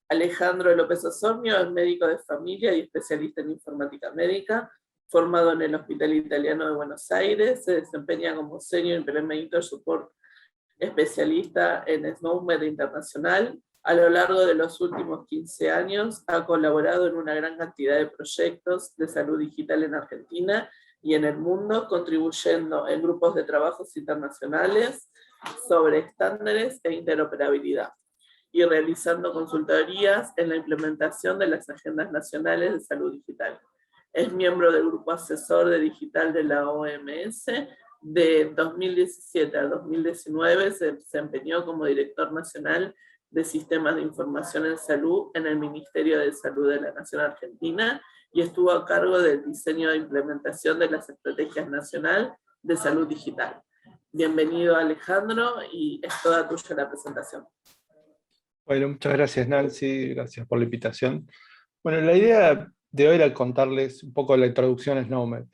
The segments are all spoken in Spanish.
Alejandro López Osornio es médico de familia y especialista en informática médica, formado en el Hospital Italiano de Buenos Aires, se desempeña como Senior Implementor Support especialista en SNOMED Internacional. A lo largo de los últimos 15 años ha colaborado en una gran cantidad de proyectos de salud digital en Argentina y en el mundo, contribuyendo en grupos de trabajos internacionales sobre estándares e interoperabilidad y realizando consultorías en la implementación de las agendas nacionales de salud digital. Es miembro del grupo asesor de digital de la OMS. De 2017 a 2019 se desempeñó como director nacional de Sistemas de Información en Salud en el Ministerio de Salud de la Nación Argentina y estuvo a cargo del diseño e implementación de las estrategias nacional de salud digital. Bienvenido, Alejandro, y es toda tuya la presentación. Bueno, muchas gracias, Nancy, gracias por la invitación. Bueno, la idea de hoy era contarles un poco la introducción a SNOMED.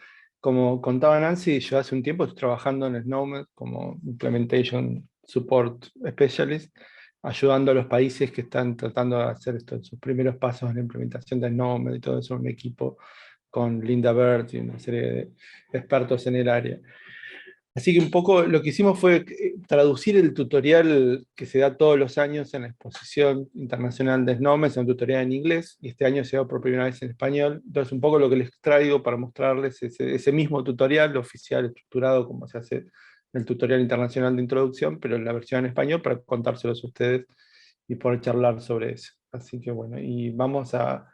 Como contaba Nancy, yo hace un tiempo estoy trabajando en SNOMED como Implementation Support Specialist, ayudando a los países que están tratando de hacer esto, sus primeros pasos en la implementación de SNOMED y todo eso, un equipo con Linda Bert y una serie de expertos en el área. Así que un poco lo que hicimos fue traducir el tutorial que se da todos los años en la exposición internacional de SNOMED, es un tutorial en inglés, y este año se da por primera vez en español. Entonces un poco lo que les traigo para mostrarles ese mismo tutorial oficial, estructurado como se hace en el tutorial internacional de introducción, pero en la versión en español para contárselos a ustedes y poder charlar sobre eso. Así que bueno, y vamos a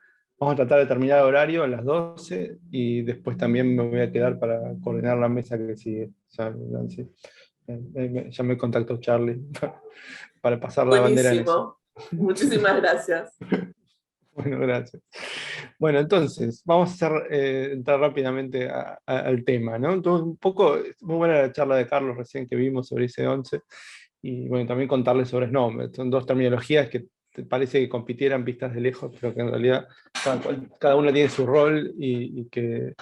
tratar de terminar el horario a las 12 y después también me voy a quedar para coordinar la mesa que sigue. Ya me contactó Charlie para pasar la bandera en eso. Buenísimo. Muchísimas gracias. Bueno, gracias. Bueno, entonces, vamos a entrar rápidamente al tema, ¿no? Entonces, un poco, muy buena la charla de Carlos recién que vimos sobre IC11, y bueno, también contarles sobre SNOMED. Son dos terminologías que parece que compitieran vistas de lejos, pero que en realidad cada una tiene su rol y que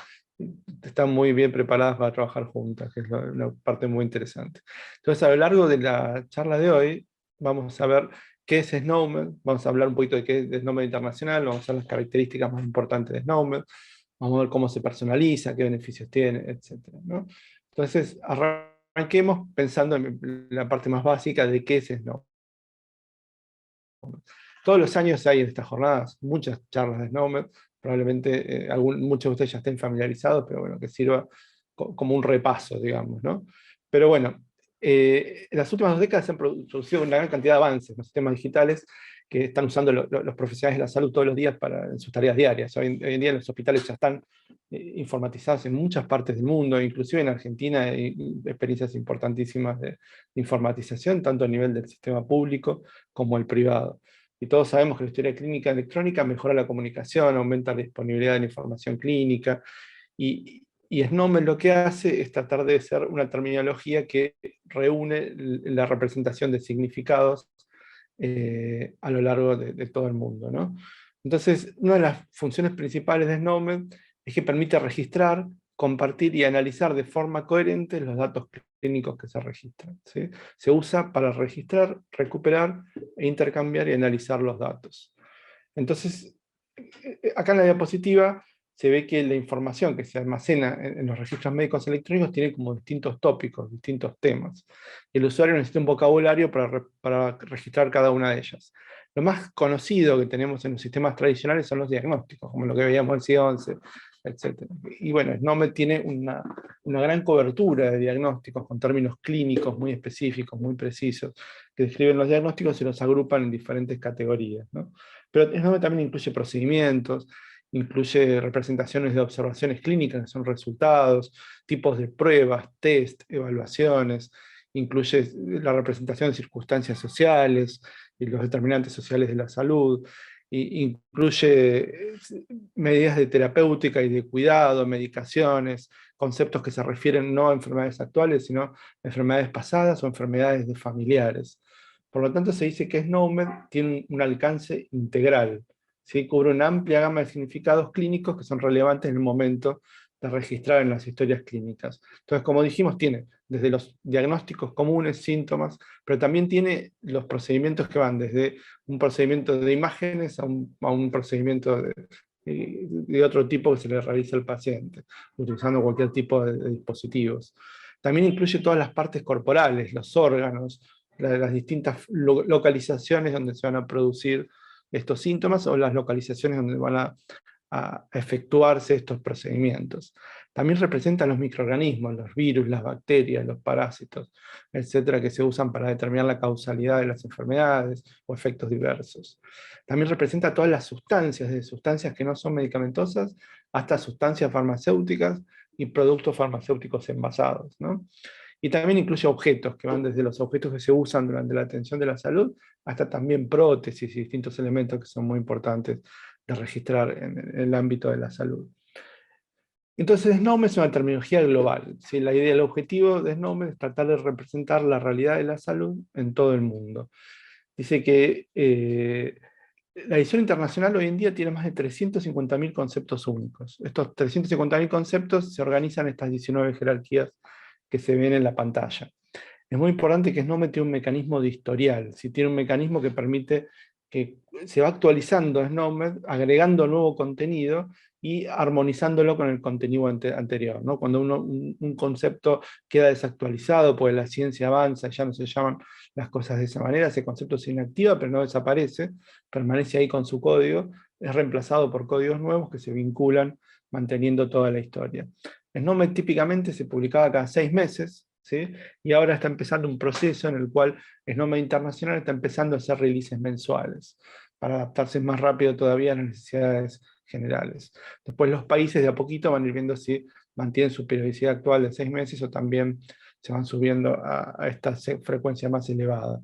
están muy bien preparadas para trabajar juntas, que es una parte muy interesante. Entonces, a lo largo de la charla de hoy, vamos a ver qué es SNOMED, vamos a hablar un poquito de qué es SNOMED internacional, vamos a ver las características más importantes de SNOMED, vamos a ver cómo se personaliza, qué beneficios tiene, etc., ¿no? Entonces, arranquemos pensando en la parte más básica de qué es SNOMED. Todos los años hay en estas jornadas muchas charlas de SNOMED, probablemente muchos de ustedes ya estén familiarizados, pero bueno, que sirva como un repaso, digamos, ¿no? Pero bueno, en las últimas 2 décadas se han producido una gran cantidad de avances en los sistemas digitales que están usando los profesionales de la salud todos los días en sus tareas diarias. Hoy en día los hospitales ya están informatizados en muchas partes del mundo, inclusive en Argentina hay experiencias importantísimas de informatización, tanto a nivel del sistema público como el privado. Y todos sabemos que la historia clínica electrónica mejora la comunicación, aumenta la disponibilidad de la información clínica, y SNOMED lo que hace es tratar de ser una terminología que reúne la representación de significados a lo largo de todo el mundo, ¿no? Entonces, una de las funciones principales de SNOMED es que permite registrar, compartir y analizar de forma coherente los datos clínicos que se registran, ¿sí? Se usa para registrar, recuperar e intercambiar y analizar los datos. Entonces, acá en la diapositiva se ve que la información que se almacena en los registros médicos electrónicos tiene como distintos tópicos, distintos temas. El usuario necesita un vocabulario para registrar cada una de ellas. Lo más conocido que tenemos en los sistemas tradicionales son los diagnósticos, como lo que veíamos en C11, etc. Y bueno, SNOMED tiene una gran cobertura de diagnósticos con términos clínicos muy específicos, muy precisos, que describen los diagnósticos y los agrupan en diferentes categorías, ¿no? Pero SNOMED también incluye procedimientos, incluye representaciones de observaciones clínicas, que son resultados, tipos de pruebas, test, evaluaciones, incluye la representación de circunstancias sociales y los determinantes sociales de la salud, incluye medidas de terapéutica y de cuidado, medicaciones, conceptos que se refieren no a enfermedades actuales, sino a enfermedades pasadas o enfermedades de familiares. Por lo tanto, se dice que SNOMED tiene un alcance integral, ¿sí? Cubre una amplia gama de significados clínicos que son relevantes en el momento de registrar en las historias clínicas. Entonces, como dijimos, tiene desde los diagnósticos comunes, síntomas, pero también tiene los procedimientos que van desde un procedimiento de imágenes a un procedimiento de otro tipo que se le realiza al paciente, utilizando cualquier tipo de dispositivos. También incluye todas las partes corporales, los órganos, las distintas localizaciones donde se van a producir estos síntomas o las localizaciones donde van a efectuarse estos procedimientos. También representan los microorganismos, los virus, las bacterias, los parásitos, etcétera, que se usan para determinar la causalidad de las enfermedades o efectos diversos. También representa todas las sustancias, de sustancias que no son medicamentosas hasta sustancias farmacéuticas y productos farmacéuticos envasados, ¿no? Y también incluye objetos, que van desde los objetos que se usan durante la atención de la salud, hasta también prótesis y distintos elementos que son muy importantes de registrar en el ámbito de la salud. Entonces, SNOMED es una terminología global. ¿Sí? La idea, el objetivo de SNOMED es tratar de representar la realidad de la salud en todo el mundo. Dice que la edición internacional hoy en día tiene más de 350.000 conceptos únicos. Estos 350.000 conceptos se organizan en estas 19 jerarquías que se ven en la pantalla. Es muy importante que SNOMED tiene un mecanismo de historial, si tiene un mecanismo que permite que se va actualizando SNOMED, agregando nuevo contenido y armonizándolo con el contenido anterior, ¿no? Cuando un concepto queda desactualizado, porque la ciencia avanza y ya no se llaman las cosas de esa manera, ese concepto se inactiva, pero no desaparece, permanece ahí con su código, es reemplazado por códigos nuevos que se vinculan manteniendo toda la historia. SNOMED típicamente se publicaba cada 6 meses, ¿sí? Y ahora está empezando un proceso en el cual SNOMED Internacional está empezando a hacer releases mensuales, para adaptarse más rápido todavía a las necesidades generales. Después los países de a poquito van a ir viendo si mantienen su periodicidad actual de 6 meses o también se van subiendo a esta frecuencia más elevada.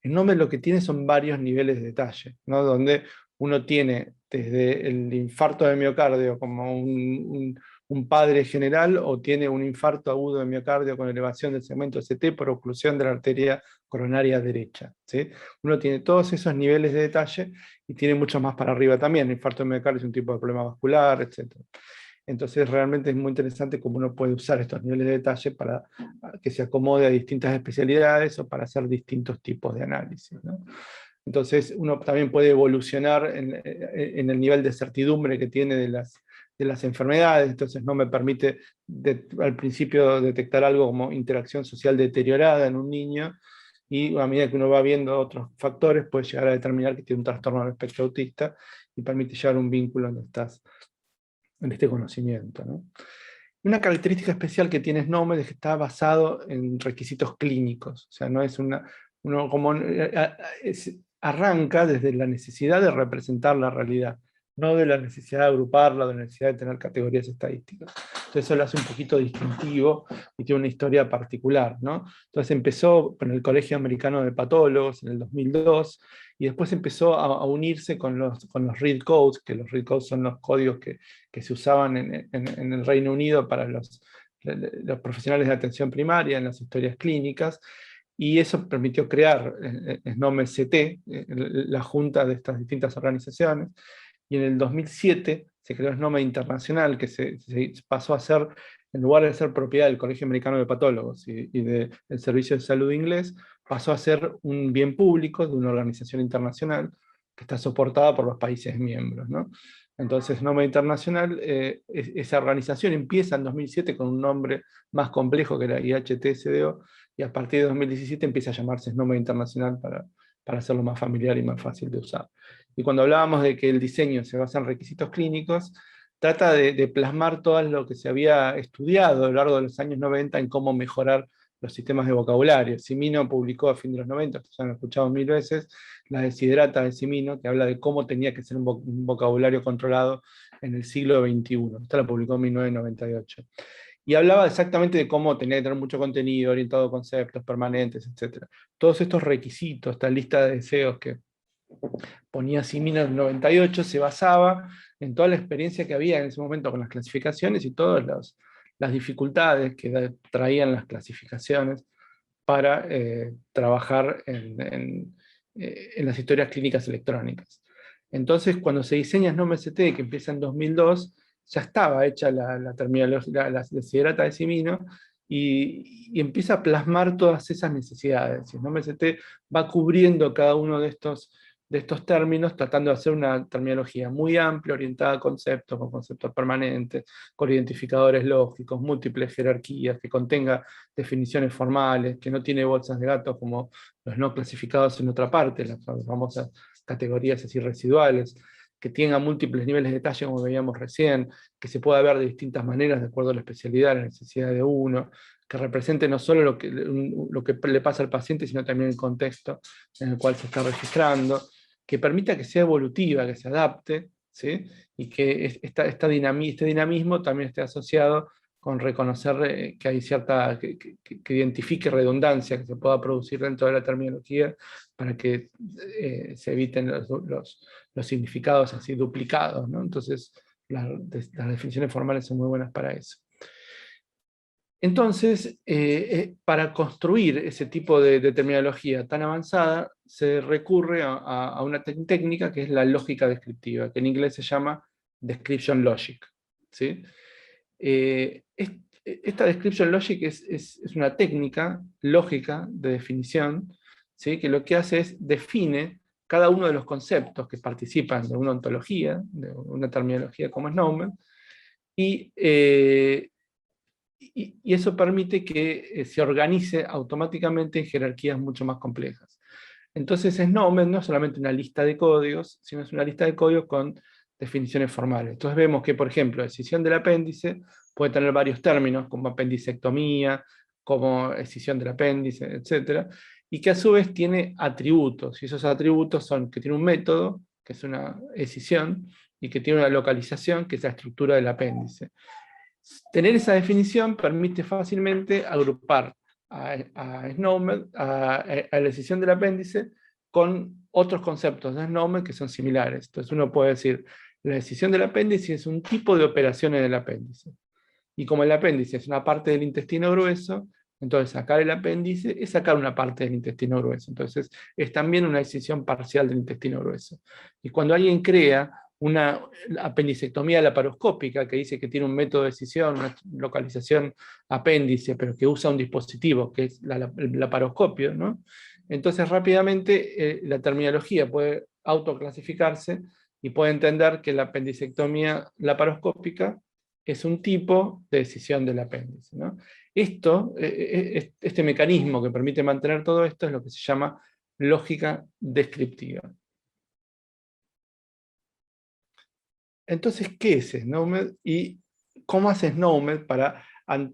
SNOMED lo que tiene son varios niveles de detalle, ¿no? Donde uno tiene desde el infarto de miocardio como un padre general, o tiene un infarto agudo de miocardio con elevación del segmento ST por oclusión de la arteria coronaria derecha, ¿sí? Uno tiene todos esos niveles de detalle y tiene mucho más para arriba también. El infarto de miocardio es un tipo de problema vascular, etc. Entonces realmente es muy interesante cómo uno puede usar estos niveles de detalle para que se acomode a distintas especialidades o para hacer distintos tipos de análisis, ¿no? Entonces uno también puede evolucionar en el nivel de certidumbre que tiene de las enfermedades. Entonces no me permite al principio detectar algo como interacción social deteriorada en un niño, y a medida que uno va viendo otros factores puede llegar a determinar que tiene un trastorno del espectro autista y permite llevar un vínculo en este conocimiento, ¿no? Una característica especial que tiene SNOMED es que está basado en requisitos clínicos, o sea, no es uno como arranca desde la necesidad de representar la realidad, no de la necesidad de agruparla, de la necesidad de tener categorías estadísticas. Entonces eso lo hace un poquito distintivo y tiene una historia particular, ¿no? Entonces empezó con el Colegio Americano de Patólogos en el 2002, y después empezó a unirse con los Read Codes, que los Read Codes son los códigos que se usaban en el Reino Unido para los profesionales de atención primaria en las historias clínicas, y eso permitió crear SNOMED-CT, la junta de estas distintas organizaciones, y en el 2007 se creó SNOMED Internacional, que se pasó a ser, en lugar de ser propiedad del Colegio Americano de Patólogos y del Servicio de Salud Inglés, pasó a ser un bien público de una organización internacional que está soportada por los países miembros, ¿no? Entonces, SNOMED Internacional, esa organización empieza en 2007 con un nombre más complejo que era IHTSDO, y a partir de 2017 empieza a llamarse SNOMED Internacional para hacerlo más familiar y más fácil de usar. Y cuando hablábamos de que el diseño se basa en requisitos clínicos, trata de plasmar todo lo que se había estudiado a lo largo de los años 90 en cómo mejorar los sistemas de vocabulario. Simino publicó a fin de los 90, ustedes han escuchado 1000 veces, la Desiderata de Simino, que habla de cómo tenía que ser un vocabulario controlado en el siglo XXI. Esta la publicó en 1998. Y hablaba exactamente de cómo tenía que tener mucho contenido, orientado a conceptos permanentes, etc. Todos estos requisitos, esta lista de deseos que ponía Simino en el 98, se basaba en toda la experiencia que había en ese momento con las clasificaciones y todas las dificultades que traían las clasificaciones para trabajar en las historias clínicas electrónicas. Entonces, cuando se diseña SNOMED-CT, que empieza en 2002, ya estaba hecha la terminología, la desiderata de Simino, y empieza a plasmar todas esas necesidades. ¿No? MST va cubriendo cada uno de estos términos, tratando de hacer una terminología muy amplia, orientada a conceptos, con conceptos permanentes, con identificadores lógicos, múltiples jerarquías, que contenga definiciones formales, que no tiene bolsas de gato como los no clasificados en otra parte, las famosas categorías así residuales, que tenga múltiples niveles de detalle, como veíamos recién, que se pueda ver de distintas maneras de acuerdo a la especialidad, la necesidad de uno, que represente no solo lo que le pasa al paciente, sino también el contexto en el cual se está registrando, que permita que sea evolutiva, que se adapte, ¿sí? Y que este dinamismo también esté asociado con reconocer que hay cierta, que identifique redundancia que se pueda producir dentro de la terminología para que se eviten los significados así duplicados, ¿no? Entonces, las definiciones formales son muy buenas para eso. Entonces, para construir ese tipo de terminología tan avanzada, se recurre a una técnica que es la lógica descriptiva, que en inglés se llama description logic, ¿sí? Esta description logic es una técnica lógica de definición, ¿sí? Que lo que hace es define cada uno de los conceptos que participan de una ontología, de una terminología como es Snowman, y eso permite que se organice automáticamente en jerarquías mucho más complejas. Entonces Snowman no es solamente una lista de códigos, sino es una lista de códigos con definiciones formales. Entonces vemos que, por ejemplo, escisión del apéndice puede tener varios términos, como apendicectomía, como escisión del apéndice, etc. Y que a su vez tiene atributos, y esos atributos son que tiene un método, que es una escisión, y que tiene una localización, que es la estructura del apéndice. Tener esa definición permite fácilmente agrupar a Snowman, a la decisión del apéndice, con otros conceptos de Snowman que son similares. Entonces uno puede decir, la decisión del apéndice es un tipo de operación en el apéndice. Y como el apéndice es una parte del intestino grueso, entonces sacar el apéndice es sacar una parte del intestino grueso. Entonces es también una decisión parcial del intestino grueso. Y cuando alguien crea una apendicectomía laparoscópica, que dice que tiene un método de decisión, una localización apéndice, pero que usa un dispositivo, que es el laparoscopio, ¿no? Entonces rápidamente la terminología puede autoclasificarse y puede entender que la apendicectomía laparoscópica es un tipo de decisión del apéndice, ¿no? Este mecanismo que permite mantener todo esto es lo que se llama lógica descriptiva. Entonces, ¿qué es SNOMED? ¿Y cómo hace SNOMED para,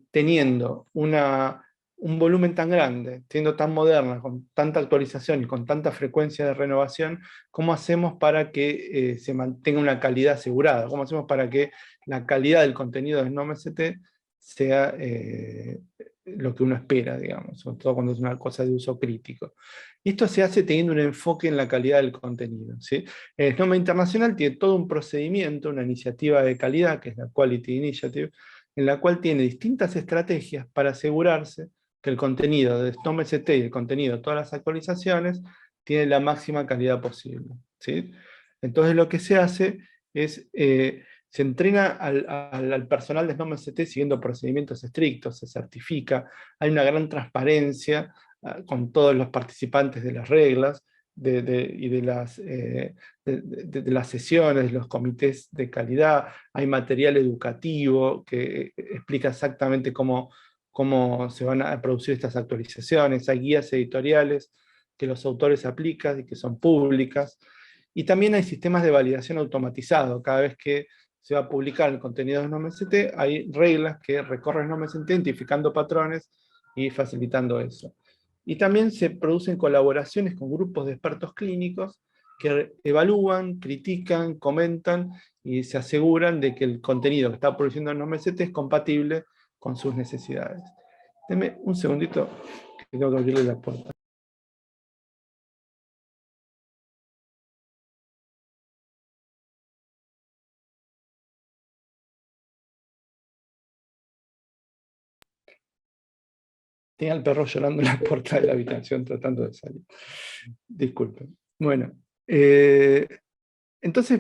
teniendo un volumen tan grande, siendo tan moderna, con tanta actualización y con tanta frecuencia de renovación, cómo hacemos para que se mantenga una calidad asegurada? ¿Cómo hacemos para que la calidad del contenido de SNOMED-ST sea lo que uno espera, digamos, sobre todo cuando es una cosa de uso crítico? Y esto se hace teniendo un enfoque en la calidad del contenido, ¿sí? El SNOMED Internacional tiene todo un procedimiento, una iniciativa de calidad, que es la Quality Initiative, en la cual tiene distintas estrategias para asegurarse que el contenido de SNOMED-ST y el contenido de todas las actualizaciones tiene la máxima calidad posible, ¿sí? Entonces lo que se hace es, se entrena al personal de SNOMED-ST siguiendo procedimientos estrictos, se certifica, hay una gran transparencia con todos los participantes de las reglas y de las sesiones, de los comités de calidad, hay material educativo que explica exactamente cómo se van a producir estas actualizaciones, hay guías editoriales que los autores aplican y que son públicas, y también hay sistemas de validación automatizado. Cada vez que se va a publicar el contenido de SNOMED-ST, hay reglas que recorren SNOMED-ST identificando patrones y facilitando eso. Y también se producen colaboraciones con grupos de expertos clínicos que evalúan, critican, comentan y se aseguran de que el contenido que está produciendo SNOMED-ST es compatible con sus necesidades. Deme un segundito, que tengo que abrirle la puerta. Tenía al perro llorando en la puerta de la habitación tratando de salir. Disculpen. Bueno, entonces,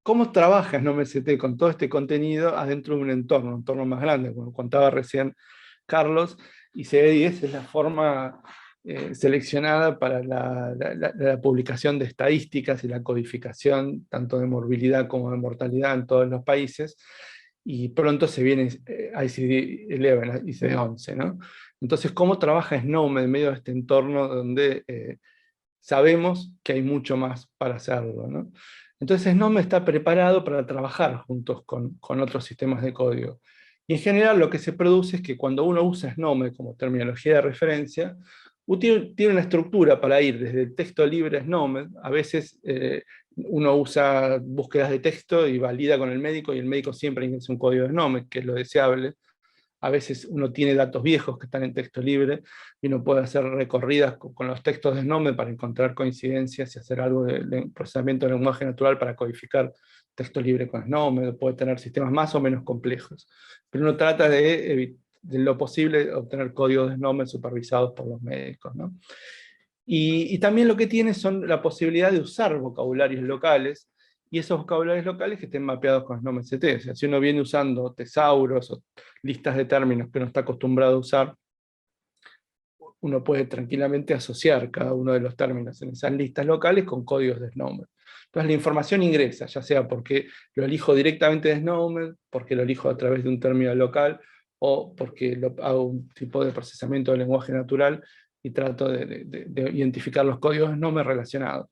¿Cómo trabaja SNOMED-CT con todo este contenido adentro de un entorno más grande? Como contaba recién Carlos, y CD10 es la forma seleccionada para la publicación de estadísticas y la codificación tanto de morbilidad como de mortalidad en todos los países, y pronto se viene ICD-11, ICD-11, ¿no? Entonces, ¿cómo trabaja SNOMED en medio de este entorno donde sabemos que hay mucho más para hacerlo, ¿no? Entonces SNOMED está preparado para trabajar juntos con otros sistemas de código. Y en general lo que se produce es que cuando uno usa SNOMED como terminología de referencia, tiene una estructura para ir desde el texto libre a SNOMED. A veces uno usa búsquedas de texto y valida con el médico, y el médico siempre ingresa un código de SNOMED, que es lo deseable. A veces uno tiene datos viejos que están en texto libre y uno puede hacer recorridas con los textos de SNOMED para encontrar coincidencias y hacer algo de procesamiento de lenguaje natural para codificar texto libre con SNOMED. Puede tener sistemas más o menos complejos. Pero uno trata de lo posible obtener códigos de SNOMED supervisados por los médicos, ¿no? Y también lo que tiene son la posibilidad de usar vocabularios locales, y esos vocabularios locales que estén mapeados con SNOMED-CT. O sea, si uno viene usando tesauros o listas de términos que uno está acostumbrado a usar, uno puede tranquilamente asociar cada uno de los términos en esas listas locales con códigos de SNOMED. Entonces la información ingresa, ya sea porque lo elijo directamente de SNOMED, porque lo elijo a través de un término local, o porque hago un tipo de procesamiento de lenguaje natural y trato de identificar los códigos de SNOMED relacionados.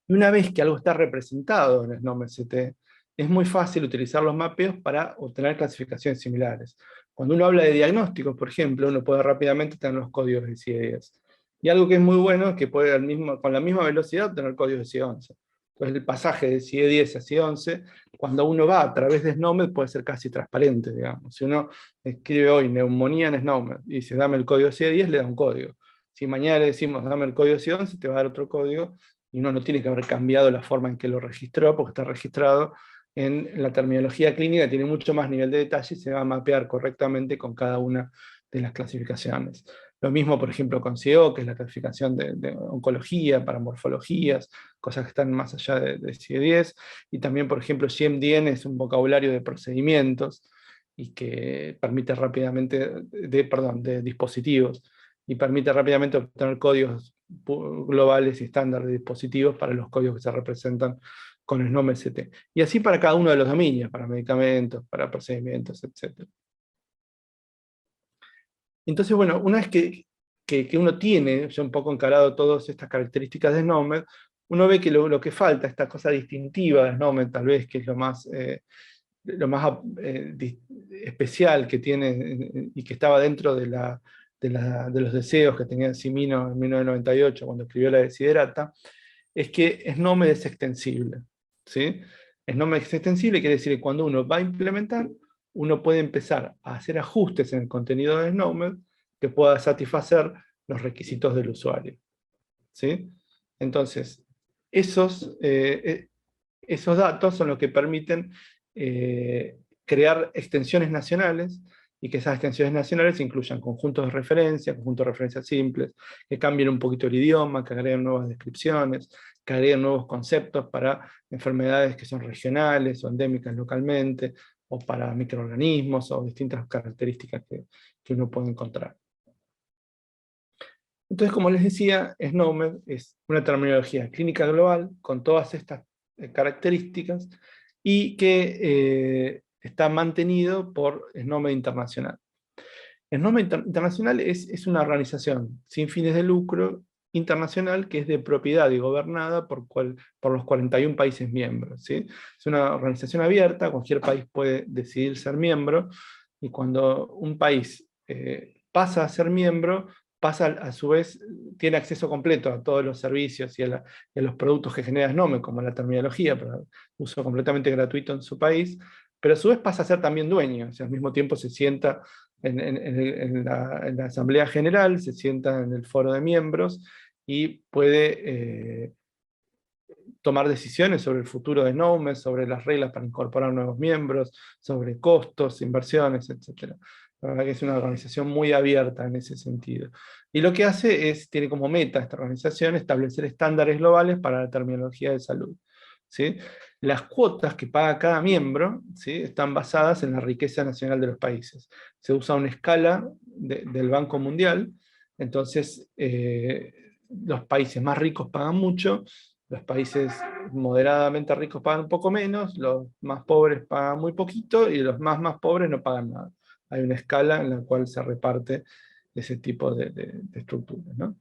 Y una vez que algo está representado en SNOMED-CT, es muy fácil utilizar los mapeos para obtener clasificaciones similares. Cuando uno habla de diagnósticos, por ejemplo, uno puede rápidamente tener los códigos de CIE-10. Y algo que es muy bueno es que puede con la misma velocidad obtener códigos de CIE-11. Entonces el pasaje de CIE-10 a CIE-11, cuando uno va a través de SNOMED, puede ser casi transparente, digamos. Si uno escribe hoy neumonía en SNOMED y dice dame el código de CIE-10, le da un código. Si mañana le decimos dame el código de CIE-11, te va a dar otro código, y uno no tiene que haber cambiado la forma en que lo registró, porque está registrado en la terminología clínica, tiene mucho más nivel de detalle y se va a mapear correctamente con cada una de las clasificaciones. Lo mismo, por ejemplo, con CIEO, que es la clasificación de oncología, para morfologías, cosas que están más allá de CIE-10, y también, por ejemplo, GMDN es un vocabulario de procedimientos, y que permite rápidamente, de dispositivos, y permite rápidamente obtener códigos globales y estándar de dispositivos para los códigos que se representan con SNOMED-CT. Y así para cada uno de los dominios, para medicamentos, para procedimientos, etc. Entonces, bueno, una vez que uno tiene ya un poco encarado todas estas características de SNOMED, uno ve que lo que falta, esta cosa distintiva de SNOMED, tal vez, que es lo más especial que tiene y que estaba dentro de los deseos que tenía Cimino en 1998 cuando escribió la Desiderata, es que SNOMED es extensible, ¿sí? SNOMED es extensible quiere decir que cuando uno va a implementar, uno puede empezar a hacer ajustes en el contenido de SNOMED que pueda satisfacer los requisitos del usuario, ¿sí? Entonces, esos datos son los que permiten crear extensiones nacionales, y que esas extensiones nacionales incluyan conjuntos de referencias simples, que cambien un poquito el idioma, que agreguen nuevas descripciones, que agreguen nuevos conceptos para enfermedades que son regionales o endémicas localmente, o para microorganismos o distintas características que uno puede encontrar. Entonces, como les decía, SNOMED es una terminología clínica global con todas estas características, y que está mantenido por SNOMED Internacional. SNOMED Internacional es una organización sin fines de lucro internacional que es de propiedad y gobernada por los 41 países miembros, ¿sí? Es una organización abierta, cualquier país puede decidir ser miembro, y cuando un país pasa a ser miembro, a su vez, tiene acceso completo a todos los servicios y a los productos que genera SNOMED, como la terminología, para uso completamente gratuito en su país, pero a su vez pasa a ser también dueño, o sea, al mismo tiempo se sienta en la Asamblea General, se sienta en el foro de miembros, y puede tomar decisiones sobre el futuro de SNOMED, sobre las reglas para incorporar nuevos miembros, sobre costos, inversiones, etc. La verdad que es una organización muy abierta en ese sentido. Y lo que hace tiene como meta esta organización establecer estándares globales para la terminología de salud. ¿sí? Las cuotas que paga cada miembro, ¿sí?, están basadas en la riqueza nacional de los países. Se usa una escala del Banco Mundial, entonces los países más ricos pagan mucho, los países moderadamente ricos pagan un poco menos, los más pobres pagan muy poquito y los más pobres no pagan nada. Hay una escala en la cual se reparte ese tipo de estructuras, ¿no?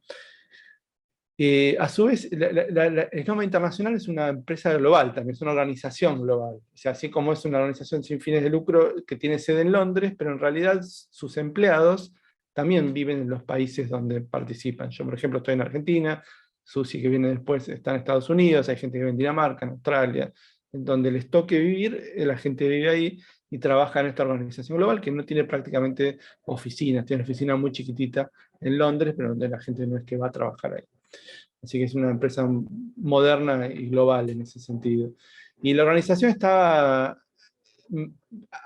A su vez, el Snowmed Internacional es una empresa global también, es una organización global. O sea, así como es una organización sin fines de lucro que tiene sede en Londres, pero en realidad sus empleados también viven en los países donde participan. Yo, por ejemplo, estoy en Argentina, Susi, que viene después, está en Estados Unidos, hay gente que vive en Dinamarca, en Australia, en donde les toque vivir, la gente vive ahí y trabaja en esta organización global que no tiene prácticamente oficinas, tiene una oficina muy chiquitita en Londres, pero donde la gente no es que va a trabajar ahí. Así que es una empresa moderna y global en ese sentido. Y la organización está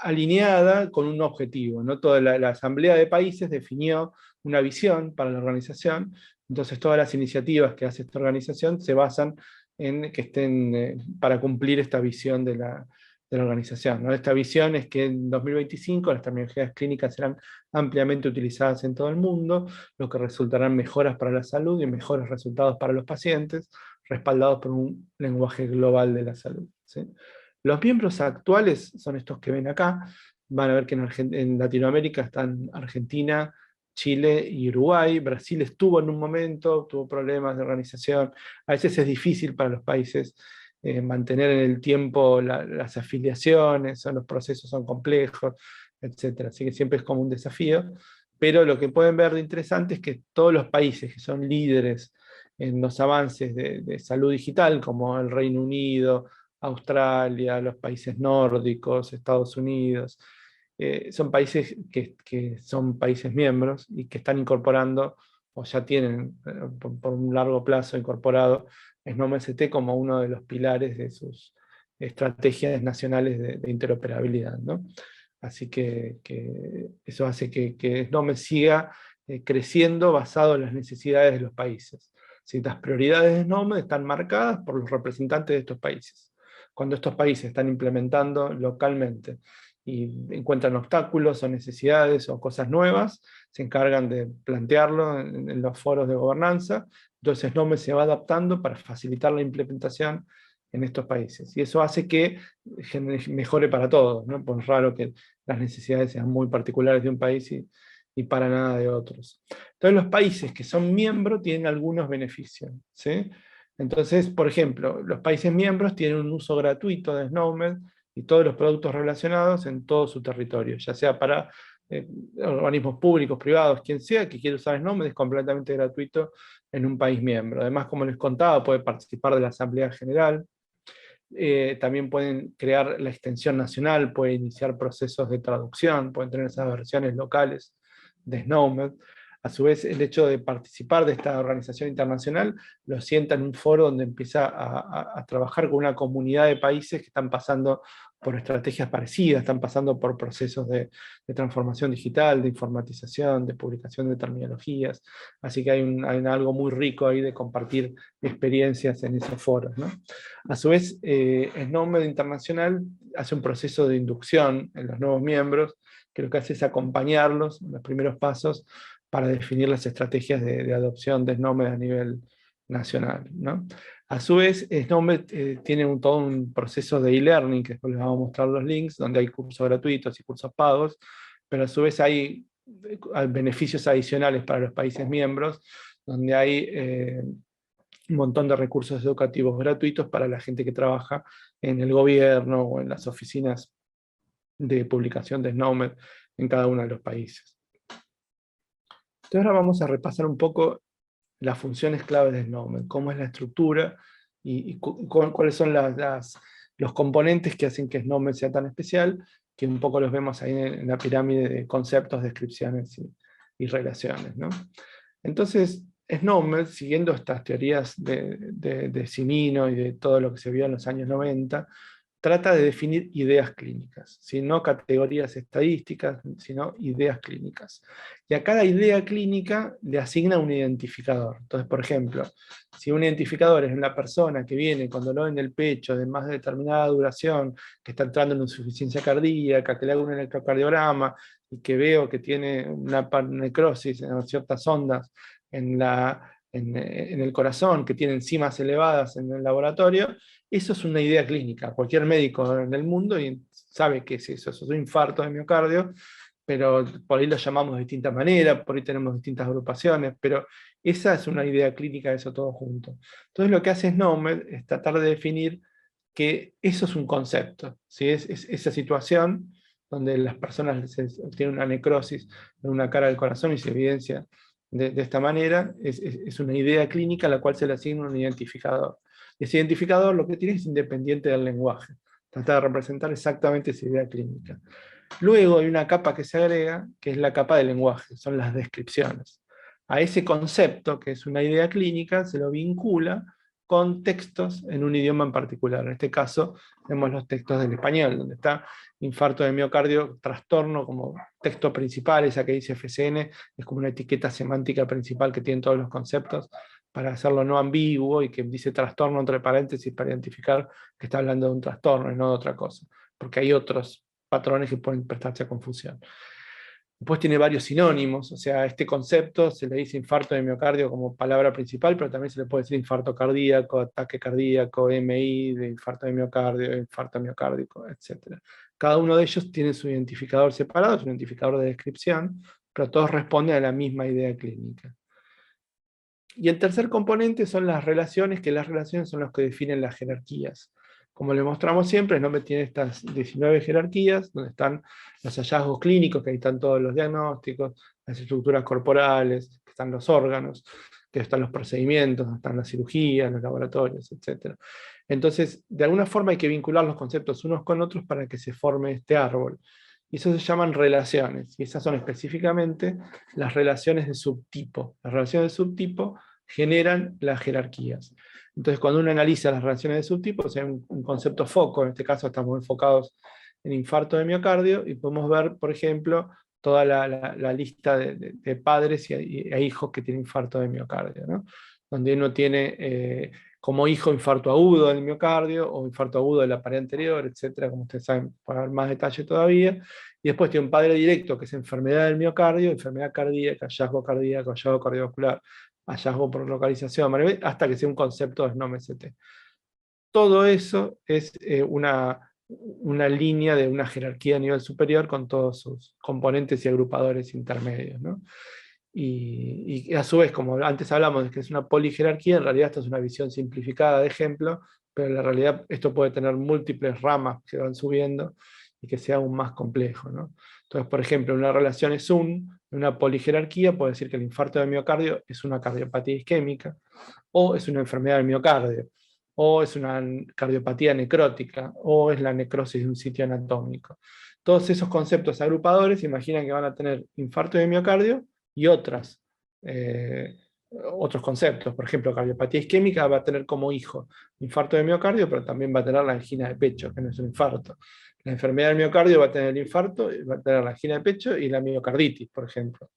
alineada con un objetivo, ¿no? Toda la Asamblea de Países definió una visión para la organización, entonces todas las iniciativas que hace esta organización se basan en que estén para cumplir esta visión de la organización, ¿no? Esta visión es que en 2025 las terminologías clínicas serán ampliamente utilizadas en todo el mundo, lo que resultará en mejoras para la salud y mejores resultados para los pacientes, respaldados por un lenguaje global de la salud, ¿sí? Los miembros actuales son estos que ven acá. Van a ver que en Latinoamérica están Argentina, Chile y Uruguay. Brasil estuvo en un momento, tuvo problemas de organización. A veces es difícil para los países mantener en el tiempo las afiliaciones, los procesos son complejos, etc. Así que siempre es como un desafío. Pero lo que pueden ver de interesante es que todos los países que son líderes en los avances de salud digital, como el Reino Unido, Australia, los países nórdicos, Estados Unidos, son países que son países miembros y que están incorporando, o ya tienen por un largo plazo incorporado SNOMED como uno de los pilares de sus estrategias nacionales de interoperabilidad, ¿no? Así que eso hace que SNOMED siga creciendo basado en las necesidades de los países. Si las prioridades de SNOMED están marcadas por los representantes de estos países. Cuando estos países están implementando localmente y encuentran obstáculos o necesidades o cosas nuevas, se encargan de plantearlo en los foros de gobernanza, entonces SNOMED se va adaptando para facilitar la implementación en estos países. Y eso hace que mejore para todos, ¿no? Pues es raro que las necesidades sean muy particulares de un país y para nada de otros. Entonces los países que son miembros tienen algunos beneficios, ¿sí? Entonces, por ejemplo, los países miembros tienen un uso gratuito de SNOMED y todos los productos relacionados en todo su territorio, ya sea para organismos públicos, privados, quien sea que quiera usar SNOMED, es completamente gratuito en un país miembro. Además, como les contaba, puede participar de la Asamblea General, también pueden crear la extensión nacional, pueden iniciar procesos de traducción, pueden tener esas versiones locales de SNOMED. A su vez, el hecho de participar de esta organización internacional lo sienta en un foro donde empieza a trabajar con una comunidad de países que están pasando por estrategias parecidas, están pasando por procesos de transformación digital, de informatización, de publicación de terminologías. Así que hay algo muy rico ahí de compartir experiencias en esos foros, ¿no? A su vez, SNOMED Internacional hace un proceso de inducción en los nuevos miembros, que lo que hace es acompañarlos en los primeros pasos para definir las estrategias de adopción de SNOMED a nivel nacional, ¿no? A su vez, SNOMED tiene todo un proceso de e-learning, que después les vamos a mostrar los links, donde hay cursos gratuitos y cursos pagos, pero a su vez hay beneficios adicionales para los países miembros, donde hay un montón de recursos educativos gratuitos para la gente que trabaja en el gobierno o en las oficinas de publicación de SNOMED en cada uno de los países. Entonces ahora vamos a repasar un poco las funciones claves de SNOMED, cómo es la estructura y cuáles son los componentes que hacen que SNOMED sea tan especial, que un poco los vemos ahí en la pirámide de conceptos, descripciones y relaciones, ¿no? Entonces, SNOMED, siguiendo estas teorías de Zimino y de todo lo que se vio en los años 90, trata de definir ideas clínicas, ¿sí? No categorías estadísticas, sino ideas clínicas. Y a cada idea clínica le asigna un identificador. Entonces, por ejemplo, si un identificador es una persona que viene con dolor en el pecho de más de determinada duración, que está entrando en insuficiencia cardíaca, que le hago un electrocardiograma y que veo que tiene una necrosis en ciertas ondas en el corazón, que tiene enzimas elevadas en el laboratorio, eso es una idea clínica. Cualquier médico en el mundo sabe qué es eso. Eso es un infarto de miocardio, pero por ahí lo llamamos de distinta manera, por ahí tenemos distintas agrupaciones, pero esa es una idea clínica de eso todo junto. Entonces lo que hace SNOMED es tratar de definir que eso es un concepto, ¿sí? Es esa situación donde las personas tienen una necrosis en una cara del corazón y se evidencia de esta manera, es una idea clínica a la cual se le asigna un identificador. Ese identificador lo que tiene es independiente del lenguaje, trata de representar exactamente esa idea clínica. Luego hay una capa que se agrega, que es la capa del lenguaje, son las descripciones. A ese concepto, que es una idea clínica, se lo vincula con textos en un idioma en particular. En este caso, vemos los textos del español, donde está infarto de miocardio, trastorno como texto principal, esa que dice FCN, es como una etiqueta semántica principal que tienen todos los conceptos, para hacerlo no ambiguo y que dice trastorno entre paréntesis para identificar que está hablando de un trastorno y no de otra cosa, porque hay otros patrones que pueden prestarse a confusión. Después tiene varios sinónimos, o sea, a este concepto se le dice infarto de miocardio como palabra principal, pero también se le puede decir infarto cardíaco, ataque cardíaco, MI, de infarto de miocardio, infarto miocárdico, etc. Cada uno de ellos tiene su identificador separado, su identificador de descripción, pero todos responden a la misma idea clínica. Y el tercer componente son las relaciones, que las relaciones son las que definen las jerarquías. Como le mostramos siempre, SNOMED tiene estas 19 jerarquías, donde están los hallazgos clínicos, que ahí están todos los diagnósticos, las estructuras corporales, que están los órganos, que están los procedimientos, están las cirugías, los laboratorios, etc. Entonces, de alguna forma hay que vincular los conceptos unos con otros para que se forme este árbol. Y eso se llaman relaciones, y esas son específicamente las relaciones de subtipo. Las relaciones de subtipo generan las jerarquías. Entonces, cuando uno analiza las relaciones de subtipo, o sea, un concepto foco, en este caso estamos enfocados en infarto de miocardio, y podemos ver, por ejemplo, toda la lista de padres e hijos que tienen infarto de miocardio, ¿no? Donde uno tiene como hijo infarto agudo del miocardio, o infarto agudo de la pared anterior, etcétera, como ustedes saben, para dar más detalle todavía. Y después tiene un padre directo, que es enfermedad del miocardio, enfermedad cardíaca, hallazgo cardiovascular, hallazgo por localización, hasta que sea un concepto de SNOMED-CT. Todo eso es una línea de una jerarquía a nivel superior con todos sus componentes y agrupadores intermedios, ¿no? Y a su vez, como antes hablamos de que es una polijerarquía, en realidad esto es una visión simplificada de ejemplo, pero en la realidad esto puede tener múltiples ramas que van subiendo y que sea aún más complejo, ¿no? Entonces, por ejemplo, una relación es una polijerarquía puede decir que el infarto de miocardio es una cardiopatía isquémica, o es una enfermedad del miocardio, o es una cardiopatía necrótica, o es la necrosis de un sitio anatómico. Todos esos conceptos agrupadores imaginan que van a tener infarto de miocardio y otros conceptos. Por ejemplo, cardiopatía isquémica va a tener como hijo infarto de miocardio, pero también va a tener la angina de pecho, que no es un infarto. La enfermedad del miocardio va a tener el infarto, va a tener la angina de pecho y la miocarditis, por ejemplo.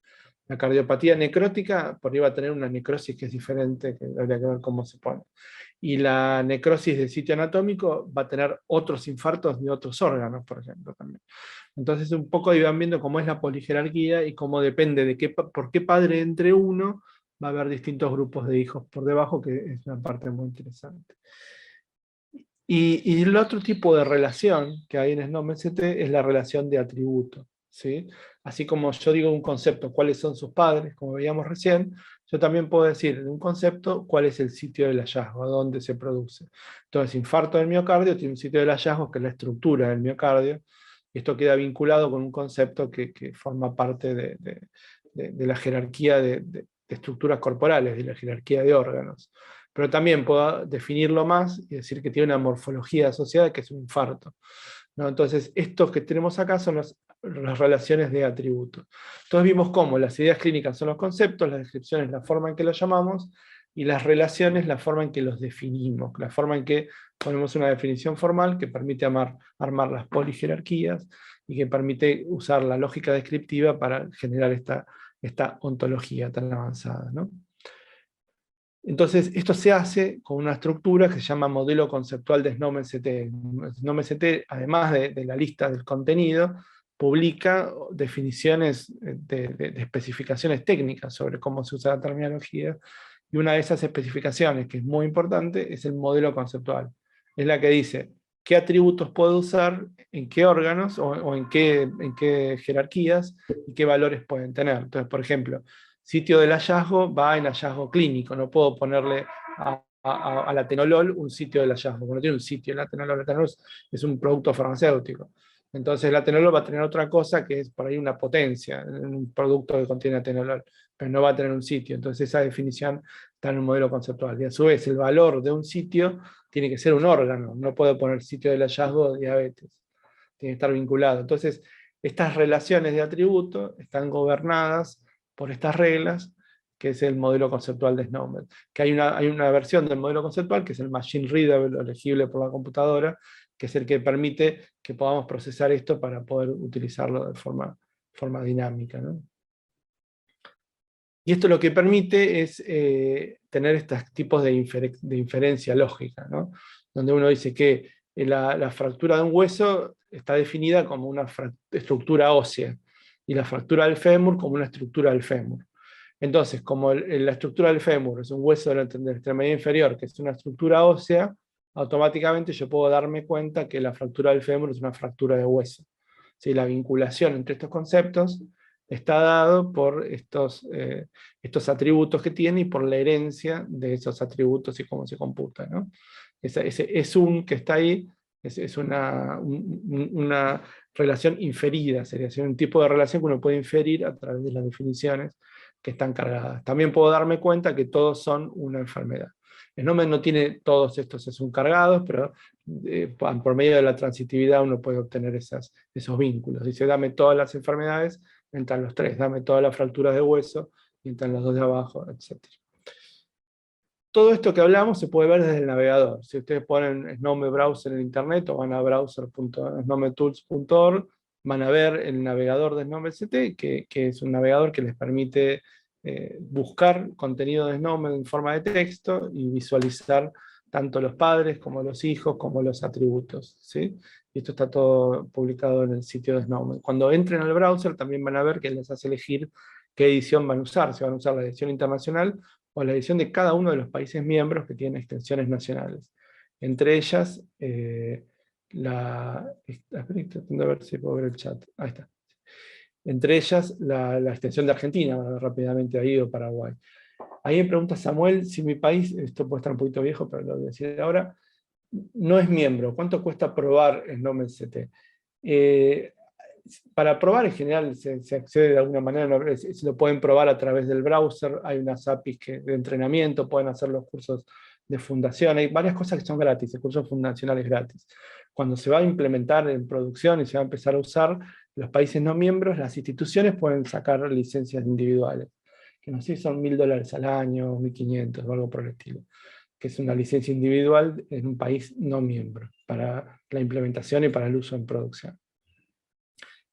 La cardiopatía necrótica, por ahí va a tener una necrosis que es diferente, que habría que ver cómo se pone. Y la necrosis del sitio anatómico va a tener otros infartos de otros órganos, por ejemplo, también. Entonces un poco ahí van viendo cómo es la polijerarquía y cómo depende de por qué padre entre uno va a haber distintos grupos de hijos por debajo, que es una parte muy interesante. Y el otro tipo de relación que hay en SNOMED-CT es la relación de atributo, ¿sí? Así como yo digo un concepto, cuáles son sus padres, como veíamos recién, yo también puedo decir en un concepto cuál es el sitio del hallazgo, dónde se produce. Entonces, infarto del miocardio tiene un sitio del hallazgo que es la estructura del miocardio, y esto queda vinculado con un concepto que forma parte de la jerarquía de estructuras corporales, de la jerarquía de órganos. Pero también puedo definirlo más y decir que tiene una morfología asociada que es un infarto, ¿no? Entonces, estos que tenemos acá son las relaciones de atributo. Entonces vimos cómo las ideas clínicas son los conceptos, las descripciones la forma en que los llamamos, y las relaciones la forma en que los definimos, la forma en que ponemos una definición formal que permite armar las polijerarquías y que permite usar la lógica descriptiva para generar esta ontología tan avanzada, ¿no? Entonces, esto se hace con una estructura que se llama modelo conceptual de Snowmen-CT. Snowmen-CT, además de la lista del contenido, publica definiciones de especificaciones técnicas sobre cómo se usa la terminología, y una de esas especificaciones, que es muy importante, es el modelo conceptual. Es la que dice qué atributos puedo usar, en qué órganos o en qué jerarquías y qué valores pueden tener. Entonces, por ejemplo, sitio del hallazgo va en hallazgo clínico, no puedo ponerle a la tenolol un sitio del hallazgo, porque no tiene un sitio. La tenolol es un producto farmacéutico. Entonces la tenolol va a tener otra cosa que es por ahí una potencia, un producto que contiene tenolol, pero no va a tener un sitio. Entonces esa definición está en el modelo conceptual. Y a su vez el valor de un sitio tiene que ser un órgano, no puedo poner sitio del hallazgo de diabetes, tiene que estar vinculado. Entonces estas relaciones de atributos están gobernadas por estas reglas, que es el modelo conceptual de Snowmen. Que hay una versión del modelo conceptual, que es el machine readable o legible por la computadora, que es el que permite que podamos procesar esto para poder utilizarlo de forma dinámica, ¿no? Y esto lo que permite es tener estos tipos de inferencia lógica, ¿no? Donde uno dice que la fractura de un hueso está definida como una estructura ósea, y la fractura del fémur como una estructura del fémur. Entonces, como la estructura del fémur es un hueso de la extremidad inferior, que es una estructura ósea, automáticamente yo puedo darme cuenta que la fractura del fémur es una fractura de hueso. ¿Sí? La vinculación entre estos conceptos está dado por estos atributos que tiene y por la herencia de esos atributos y cómo se computa, ¿no? Ese un que está ahí es una relación inferida, sería un tipo de relación que uno puede inferir a través de las definiciones que están cargadas. También puedo darme cuenta que todos son una enfermedad. El nombre no tiene todos estos son cargados, pero por medio de la transitividad uno puede obtener esos vínculos. Dice, dame todas las enfermedades, entran los tres, dame todas las fracturas de hueso, entran los dos de abajo, etc. Todo esto que hablamos se puede ver desde el navegador. Si ustedes ponen Snowmen Browser en internet o van a browser.snowmentools.org, van a ver el navegador de Snowmen-CT, que es un navegador que les permite buscar contenido de Snowmen en forma de texto y visualizar tanto los padres como los hijos como los atributos, ¿sí? Y esto está todo publicado en el sitio de Snowmen. Cuando entren al browser también van a ver que les hace elegir qué edición van a usar. Si van a usar la edición internacional o la edición de cada uno de los países miembros que tienen extensiones nacionales. Entre ellas, tratando de ver si puedo ver el chat. Ahí está. Entre ellas, la extensión de Argentina, rápidamente ahí, o Paraguay. Ahí me pregunta Samuel si mi país, esto puede estar un poquito viejo, pero lo voy a decir ahora, no es miembro. ¿Cuánto cuesta probar Snowmen-CT? Para probar en general se accede de alguna manera, se lo pueden probar a través del browser, hay unas APIs de entrenamiento, pueden hacer los cursos de fundación, hay varias cosas que son gratis, el curso fundacional es gratis. Cuando se va a implementar en producción y se va a empezar a usar, los países no miembros, las instituciones pueden sacar licencias individuales, que no sé si son $1000 al año, 1500 o algo por el estilo, que es una licencia individual en un país no miembro, para la implementación y para el uso en producción.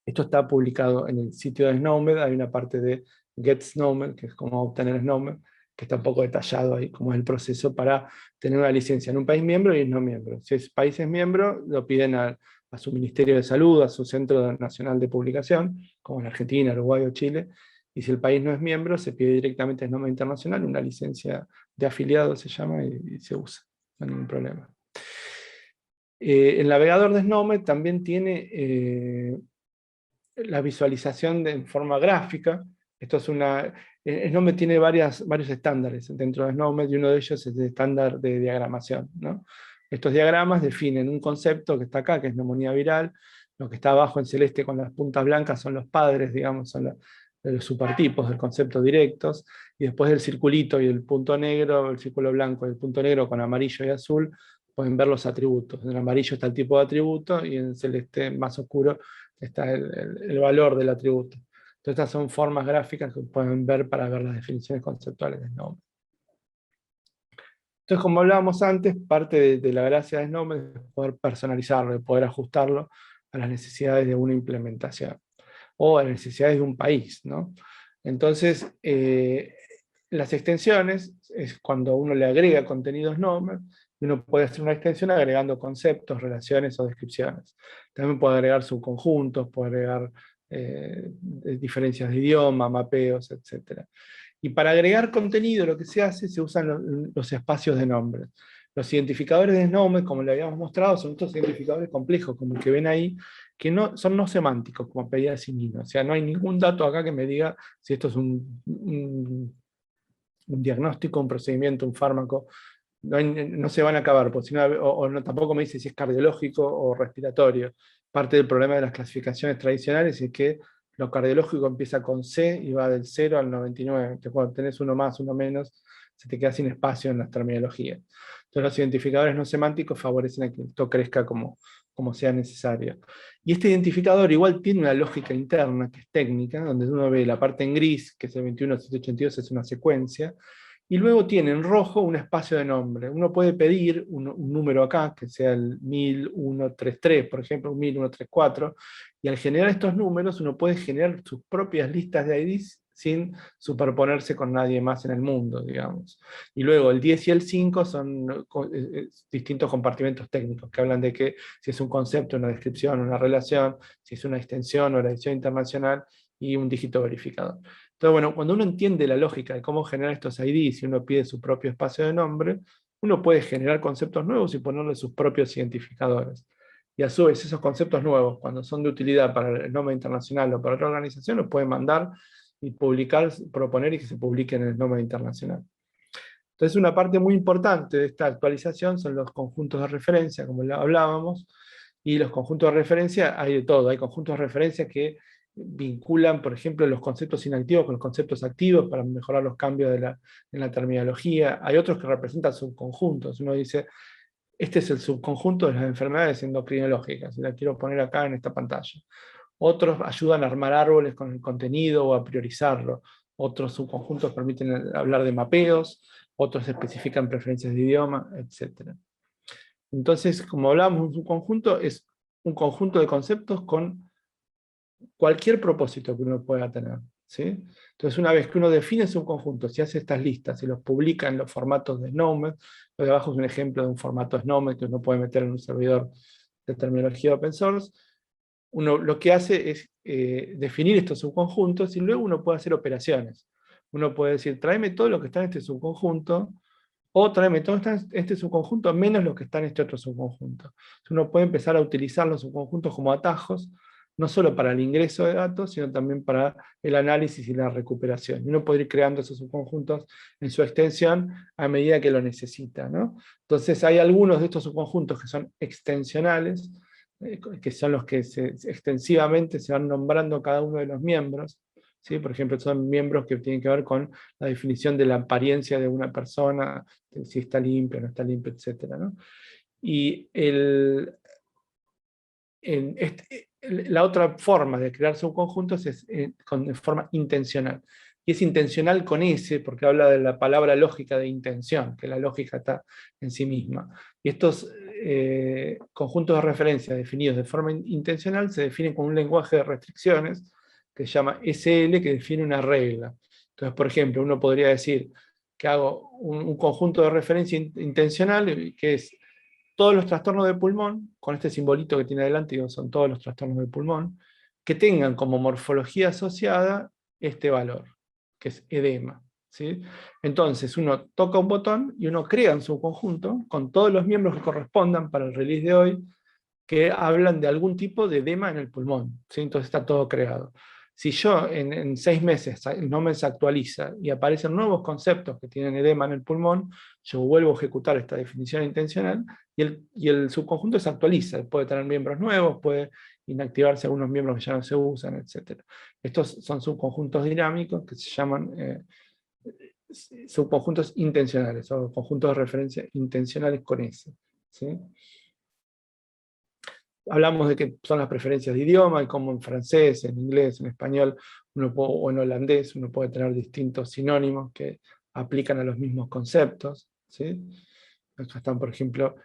Esto está publicado en el sitio de Snowmed, hay una parte de Get Snowmed, que es como obtener Snowmed, que está un poco detallado ahí, cómo es el proceso para tener una licencia en un país miembro y no miembro. Si es países miembros, lo piden a su Ministerio de Salud, a su Centro Nacional de Publicación, como en Argentina, Uruguay o Chile, y si el país no es miembro, se pide directamente a Snowmed Internacional, una licencia de afiliado se llama, y se usa, no hay ningún problema. El navegador de Snowmed también tiene la visualización en forma gráfica. Esto es Snowmed tiene varios estándares dentro de Snowmed, y uno de ellos es el estándar de diagramación, ¿no? Estos diagramas definen un concepto que está acá, que es neumonía viral. Lo que está abajo en celeste con las puntas blancas son los padres, digamos, son los supertipos del concepto directos, y después del circulito y el punto negro, el círculo blanco y el punto negro con amarillo y azul, pueden ver los atributos. En el amarillo está el tipo de atributo y en el celeste más oscuro está el valor del atributo. Entonces estas son formas gráficas que pueden ver para ver las definiciones conceptuales de Snowmen. Entonces, como hablábamos antes, parte de la gracia de Snowmen es poder personalizarlo, de poder ajustarlo a las necesidades de una implementación o a las necesidades de un país, ¿no? Entonces, las extensiones es cuando uno le agrega contenidos Snowmen, y uno puede hacer una extensión agregando conceptos, relaciones o descripciones. También puede agregar subconjuntos, puede agregar diferencias de idioma, mapeos, etc. Y para agregar contenido, lo que se hace, se usan los espacios de nombres. Los identificadores de nombres, como le habíamos mostrado, son estos identificadores complejos, como el que ven ahí, que no, son no semánticos, como pedía Simino. O sea, no hay ningún dato acá que me diga si esto es un diagnóstico, un procedimiento, un fármaco. No se van a acabar, porque si no, o no, tampoco me dice si es cardiológico o respiratorio. Parte del problema de las clasificaciones tradicionales es que lo cardiológico empieza con C y va del 0 al 99. Entonces, cuando tenés uno más, uno menos, se te queda sin espacio en las terminologías. Entonces, los identificadores no semánticos favorecen a que esto crezca como sea necesario. Y este identificador igual tiene una lógica interna, que es técnica, donde uno ve la parte en gris, que es el 21782, es una secuencia, y luego tiene en rojo un espacio de nombre. Uno puede pedir un número acá, que sea el 1133, por ejemplo, 1134, y al generar estos números uno puede generar sus propias listas de IDs sin superponerse con nadie más en el mundo, digamos. Y luego el 10 y el 5 son distintos compartimentos técnicos que hablan de que si es un concepto, una descripción, una relación, si es una extensión o la edición internacional, y un dígito verificador. Entonces, bueno, cuando uno entiende la lógica de cómo generar estos IDs y uno pide su propio espacio de nombre, uno puede generar conceptos nuevos y ponerle sus propios identificadores. Y a su vez, esos conceptos nuevos, cuando son de utilidad para el nombre internacional o para otra organización, los pueden mandar y publicar, proponer y que se publiquen en el nombre internacional. Entonces, una parte muy importante de esta actualización son los conjuntos de referencia, como hablábamos, y los conjuntos de referencia hay de todo. Hay conjuntos de referencia que vinculan, por ejemplo, los conceptos inactivos con los conceptos activos para mejorar los cambios en la terminología. Hay otros que representan subconjuntos. Uno dice, este es el subconjunto de las enfermedades endocrinológicas, y la quiero poner acá en esta pantalla. Otros ayudan a armar árboles con el contenido o a priorizarlo. Otros subconjuntos permiten hablar de mapeos, otros especifican preferencias de idioma, etc. Entonces, como hablamos, un subconjunto es un conjunto de conceptos con cualquier propósito que uno pueda tener, ¿sí? Entonces, una vez que uno define subconjuntos, si hace estas listas y los publica en los formatos de Snowmed, lo de abajo es un ejemplo de un formato Snowmed que uno puede meter en un servidor de terminología open source. Uno lo que hace es definir estos subconjuntos y luego uno puede hacer operaciones. Uno puede decir, tráeme todo lo que está en este subconjunto, o tráeme todo en este subconjunto menos lo que está en este otro subconjunto. Uno puede empezar a utilizar los subconjuntos como atajos, no solo para el ingreso de datos, sino también para el análisis y la recuperación. Y uno puede ir creando esos subconjuntos en su extensión a medida que lo necesita, ¿no? Entonces hay algunos de estos subconjuntos que son extensionales, que son los que extensivamente se van nombrando cada uno de los miembros. ¿Sí? Por ejemplo, son miembros que tienen que ver con la definición de la apariencia de una persona, si está limpio o no está limpio, etc. ¿no? Y la otra forma de crear subconjuntos es de forma intencional. Y es intencional con S, porque habla de la palabra lógica de intención, que la lógica está en sí misma. Y estos conjuntos de referencia definidos de forma intencional se definen con un lenguaje de restricciones que se llama SL, que define una regla. Entonces, por ejemplo, uno podría decir que hago un conjunto de referencia intencional, que es todos los trastornos de pulmón, con este simbolito que tiene adelante, son todos los trastornos de pulmón, que tengan como morfología asociada este valor, que es edema. ¿Sí? Entonces uno toca un botón y uno crea en su conjunto, con todos los miembros que correspondan para el release de hoy, que hablan de algún tipo de edema en el pulmón. ¿Sí? Entonces está todo creado. Si yo en 6 meses el nombre se actualiza y aparecen nuevos conceptos que tienen edema en el pulmón, yo vuelvo a ejecutar esta definición intencional y el subconjunto se actualiza. Puede tener miembros nuevos, puede inactivarse algunos miembros que ya no se usan, etc. Estos son subconjuntos dinámicos que se llaman subconjuntos intencionales o conjuntos de referencia intencionales con S. ¿Sí? Hablamos de que son las preferencias de idioma y cómo en francés, en inglés, en español o en holandés uno puede tener distintos sinónimos que aplican a los mismos conceptos. ¿Sí? Acá están, por ejemplo,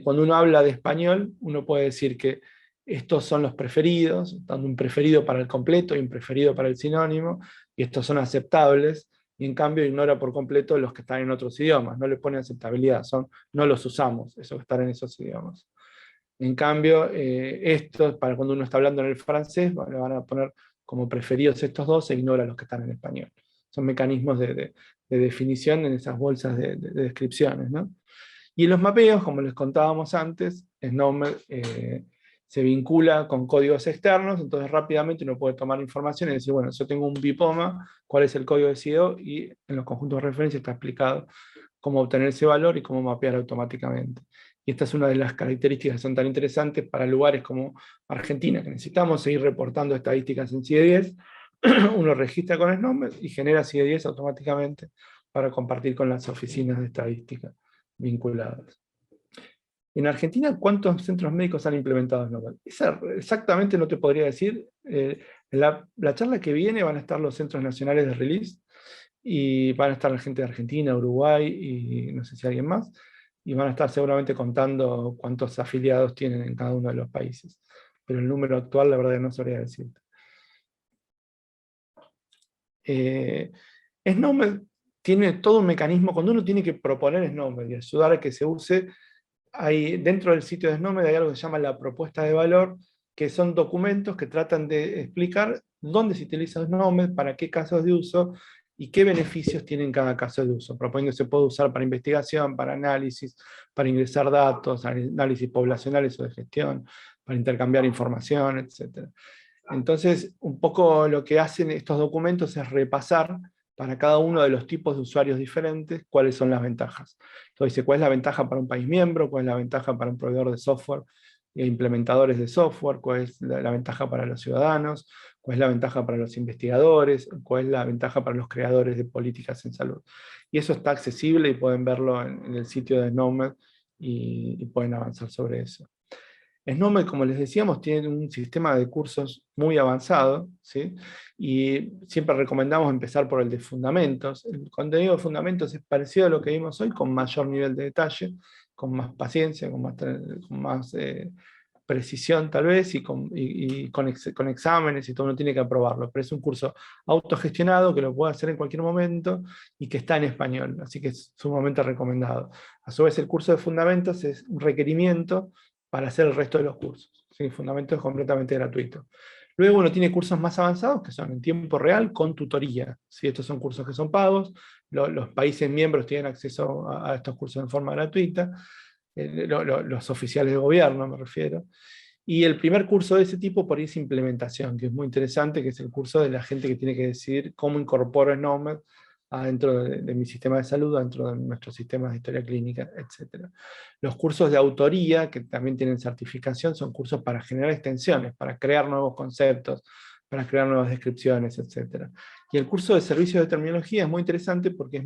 cuando uno habla de español, uno puede decir que estos son los preferidos, dando un preferido para el completo y un preferido para el sinónimo, y estos son aceptables, y en cambio ignora por completo los que están en otros idiomas, no le pone aceptabilidad, no los usamos, esos que están en esos idiomas. En cambio, estos, para cuando uno está hablando en el francés, le van a poner como preferidos estos dos e ignora los que están en español. Son mecanismos de definición en esas bolsas de descripciones, ¿no? Y en los mapeos, como les contábamos antes, Snowmed se vincula con códigos externos, entonces rápidamente uno puede tomar información y decir, bueno, yo tengo un bipoma, ¿cuál es el código de CIDO? Y en los conjuntos de referencia está explicado cómo obtener ese valor y cómo mapear automáticamente. Y esta es una de las características que son tan interesantes para lugares como Argentina, que necesitamos seguir reportando estadísticas en CIE10. Uno registra con Snowmed y genera CIE10 automáticamente para compartir con las oficinas de estadística vinculadas. En Argentina, ¿cuántos centros médicos han implementado Snowmed? Exactamente no te podría decir. La charla que viene van a estar los centros nacionales de release, y van a estar la gente de Argentina, Uruguay, y no sé si alguien más, y van a estar seguramente contando cuántos afiliados tienen en cada uno de los países. Pero el número actual, la verdad, no sabría decirte. Snowmed tiene todo un mecanismo, cuando uno tiene que proponer Snowmed y ayudar a que se use, dentro del sitio de Snowmed hay algo que se llama la propuesta de valor, que son documentos que tratan de explicar dónde se utiliza Snowmed, para qué casos de uso, y qué beneficios tiene cada caso de uso, proponiendo que se puede usar para investigación, para análisis, para ingresar datos, análisis poblacionales o de gestión, para intercambiar información, etc. Entonces, un poco lo que hacen estos documentos es repasar para cada uno de los tipos de usuarios diferentes cuáles son las ventajas. Entonces dice cuál es la ventaja para un país miembro, cuál es la ventaja para un proveedor de software e implementadores de software, cuál es la ventaja para los ciudadanos, cuál es la ventaja para los investigadores, cuál es la ventaja para los creadores de políticas en salud. Y eso está accesible y pueden verlo en el sitio de Snowmed y pueden avanzar sobre eso. Snowmed, como les decíamos, tiene un sistema de cursos muy avanzado, ¿sí? Y siempre recomendamos empezar por el de fundamentos. El contenido de fundamentos es parecido a lo que vimos hoy, con mayor nivel de detalle, con más paciencia, con más precisión tal vez, con exámenes y todo, uno tiene que aprobarlo. Pero es un curso autogestionado que lo puede hacer en cualquier momento y que está en español, así que es sumamente recomendado. A su vez, el curso de fundamentos es un requerimiento para hacer el resto de los cursos. ¿Sí? Fundamento es completamente gratuito. Luego uno tiene cursos más avanzados que son en tiempo real con tutoría. ¿Sí? Estos son cursos que son pagos, los países miembros tienen acceso a estos cursos en forma gratuita, los oficiales de gobierno me refiero. Y el primer curso de ese tipo por ahí es implementación, que es muy interesante, que es el curso de la gente que tiene que decidir cómo incorporo Snowmed adentro de mi sistema de salud, dentro de nuestros sistemas de historia clínica, etc. Los cursos de autoría, que también tienen certificación, son cursos para generar extensiones, para crear nuevos conceptos, para crear nuevas descripciones, etc. Y el curso de servicios de terminología es muy interesante porque es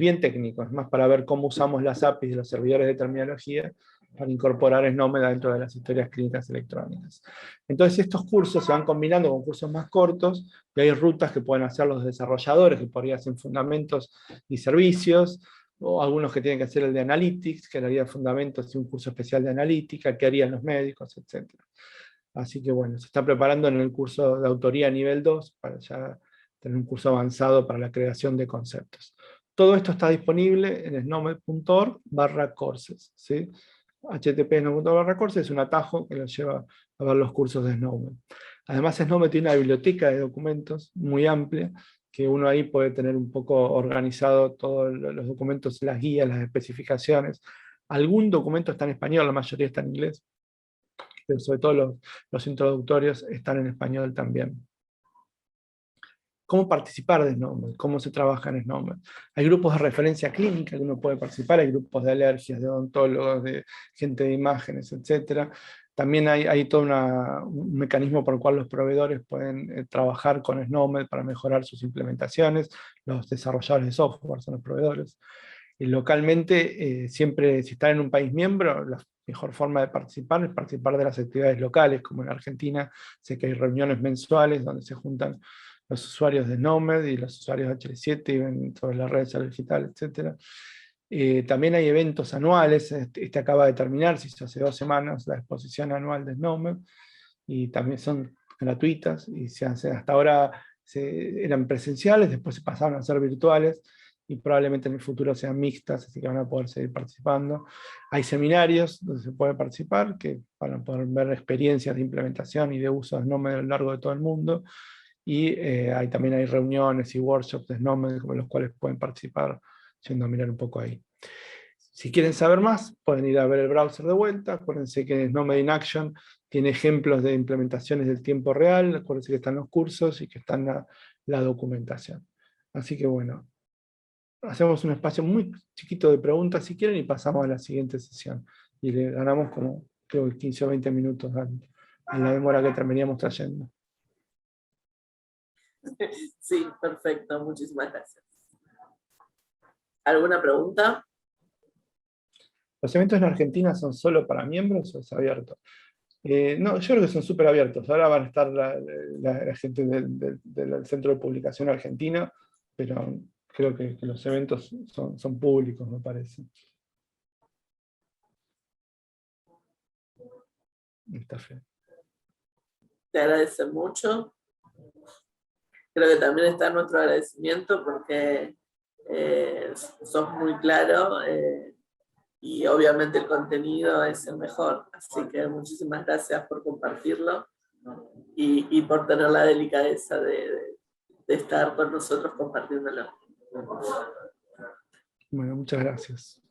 bien técnico, es más para ver cómo usamos las APIs de los servidores de terminología para incorporar Snowmed dentro de las historias clínicas electrónicas. Entonces estos cursos se van combinando con cursos más cortos, y hay rutas que pueden hacer los desarrolladores, que podrían hacer fundamentos y servicios, o algunos que tienen que hacer el de Analytics, que haría fundamentos y un curso especial de analítica, que harían los médicos, etc. Así que bueno, se está preparando en el curso de autoría nivel 2, para ya tener un curso avanzado para la creación de conceptos. Todo esto está disponible en snowmed.org/courses, ¿sí? http://snowmed.org/courses es un atajo que los lleva a ver los cursos de Snowmed. Además, Snowmed tiene una biblioteca de documentos muy amplia, que uno ahí puede tener un poco organizado todos los documentos, las guías, las especificaciones. Algún documento está en español, la mayoría está en inglés, pero sobre todo los introductorios están en español también. ¿Cómo participar de Snowmed? ¿Cómo se trabaja en Snowmed? Hay grupos de referencia clínica que uno puede participar, hay grupos de alergias, de odontólogos, de gente de imágenes, etc. También hay todo un mecanismo por el cual los proveedores pueden trabajar con Snowmed para mejorar sus implementaciones. Los desarrolladores de software son los proveedores. Y localmente, siempre si están en un país miembro, la mejor forma de participar es participar de las actividades locales, como en Argentina, sé que hay reuniones mensuales donde se juntan los usuarios de Snowmed y los usuarios de HL7 y ven sobre las redes de salud digital, etc. También hay eventos anuales, este acaba de terminar, se hizo hace 2 semanas, la exposición anual de SNOMED, y también son gratuitas, y se hacen, hasta ahora eran presenciales, después se pasaron a ser virtuales, y probablemente en el futuro sean mixtas, así que van a poder seguir participando. Hay seminarios donde se puede participar, que van a poder ver experiencias de implementación y de uso de SNOMED a lo largo de todo el mundo, y también hay reuniones y workshops de SNOMED con los cuales pueden participar, yendo a mirar un poco ahí. Si quieren saber más, pueden ir a ver el browser de vuelta. Acuérdense que SNOMED in Action tiene ejemplos de implementaciones del tiempo real. Acuérdense que están los cursos y que está la documentación. Así que bueno, hacemos un espacio muy chiquito de preguntas si quieren y pasamos a la siguiente sesión. Y le ganamos como creo, 15 o 20 minutos a la demora que terminaríamos trayendo. Sí, perfecto, muchísimas gracias. ¿Alguna pregunta? ¿Los eventos en Argentina son solo para miembros o es abierto? No, yo creo que son súper abiertos. Ahora van a estar la gente del Centro de Publicación Argentina, pero creo que los eventos son públicos, me parece. Está feo. Te agradezco mucho. Creo que también está nuestro agradecimiento porque sos muy claro y obviamente el contenido es el mejor. Así que muchísimas gracias por compartirlo y por tener la delicadeza de estar con nosotros compartiéndolo. Bueno, muchas gracias.